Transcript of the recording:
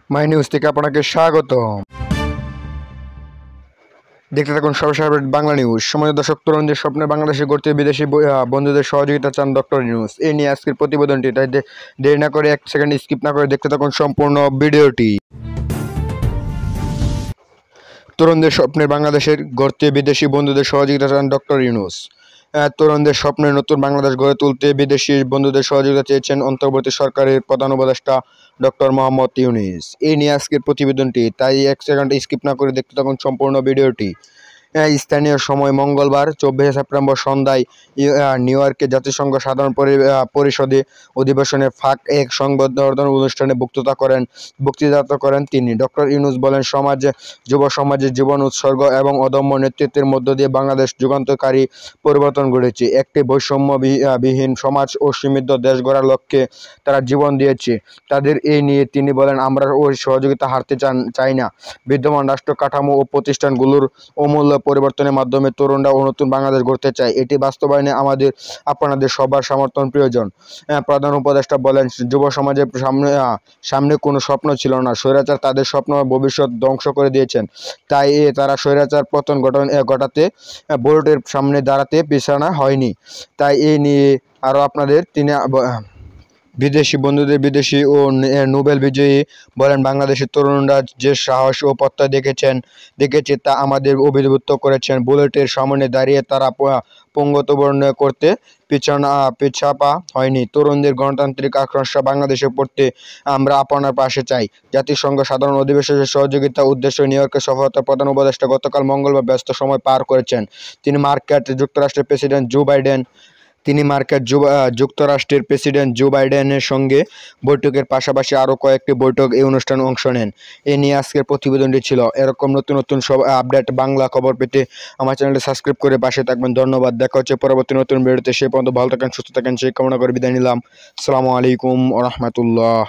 My news থেকে আপনাকে স্বাগত। দেখতে থাকুন সর্বসাধারণ বাংলা নিউজ। সময় দর্শক, তরুণদের স্বপ্নে বাংলাদেশে গড়তে বিদেশি বন্ধুদের সহযোগিতা চান ডক্টর নিউজ। এই নিয়ে আজকের প্রতিবেদনটি, তাই দেরি না করে 1 সেকেন্ড স্কিপ না করে দেখতে থাকুন সম্পূর্ণ ভিডিওটি। তরুণদের স্বপ্নে বাংলাদেশের গড়তে বিদেশি বন্ধুদের সহযোগিতা চান ডক্টর ইউনূস। তরুণদের স্বপ্নে নতুন বাংলাদেশ গড়ে তুলতে বিদেশি বন্ধুদের সহযোগিতা চেয়েছেন অন্তর্বর্তী সরকারের প্রধান উপদেষ্টা ডক্টর মোহাম্মদ ইউনূস। এই নিয়ে আজকের প্রতিবেদনটি, তাই 1 সেকেন্ড স্কিপ না করে দেখতে থাকুন সম্পূর্ণ ভিডিওটি। স্থানীয় সময় মঙ্গলবার 24 সেপ্টেম্বর সন্ধ্যায় নিউ ইয়র্কে জাতিসংঘ সাধারণ পরিষদে অধিবেশনে ফাঁক এক সংবর্ধনা অনুষ্ঠানে বক্তৃতা করেন তিনি। ডক্টর ইউনূস বলেন, যুব সমাজের জীবন উৎসর্গ এবং অদম্য নেতৃত্বের মধ্য দিয়ে বাংলাদেশ যুগান্তকারী পরিবর্তন ঘটেছে। একটি বৈষম্যবিহীন সমাজ ও সমৃদ্ধ দেশ গড়ার লক্ষ্যে তারা জীবন দিয়েছে। তাদের এই নিয়ে তিনি বলেন, আমরা ওই সহযোগিতা হারতে চাই না। বিদ্যমান রাষ্ট্র কাঠামো ও প্রতিষ্ঠানগুলোর অমূল্য পরিবর্তনের মাধ্যমে তরুণরা ও নতুন বাংলাদেশ গড়তে চায়। এটি বাস্তবায়নে আপনাদের সবার সমর্থন প্রয়োজন। প্রধান উপদেষ্টা বলেন, যুব সমাজের সামনে কোনো স্বপ্ন ছিল না। স্বৈরাচার তাদের স্বপ্ন ভবিষ্যৎ ধ্বংস করে দিয়েছেন। তাই তারা স্বৈরাচার পতন ঘটাতে ভোটের সামনে দাঁড়াতে পিছানো হয়নি। তাই এই নিয়ে আরও আপনাদের তিনি বিদেশি বন্ধুদের বিদেশি ও নোবেল বিজয়ী বলেন, বাংলাদেশের তরুণরা যে সাহস ও প্রত্যয় দেখেছে তা আমাদের অভিভূত করেছেন। বুলেটের সামনে দাঁড়িয়ে তারা পঙ্গত্ববর্ণ করতে পিছাপা হয়নি। তরুণদের গণতান্ত্রিক আকাঙ্ক্ষা বাংলাদেশে পড়তে আমরা আপনার পাশে চাই। জাতিসংঘ সাধারণ অধিবেশনের সহযোগিতা উদ্দেশ্যে নিউ ইয়র্কের সফলতা প্রধান উপদেষ্টা গতকাল মঙ্গলবার ব্যস্ত সময় পার করেছেন। তিনি মার্কিন যুক্তরাষ্ট্রের জো বাইডেনের সঙ্গে বৈঠকের পাশাপাশি আরও কয়েকটি বৈঠক এই অনুষ্ঠানে অংশ নেন। এ নিয়ে আজকের প্রতিবেদনটি ছিল। এরকম নতুন সব আপডেট বাংলা খবর পেতে আমার চ্যানেলটি সাবস্ক্রাইব করে পাশে থাকবেন। ধন্যবাদ। দেখা হচ্ছে পরবর্তী নতুন ভিডিওতে। সে পর্যন্ত ভালো থাকেন, সুস্থ থাকেন, সেই কামনা করে বিদায় নিলাম। আসসালামু আলাইকুম ওয়া রাহমাতুল্লাহ।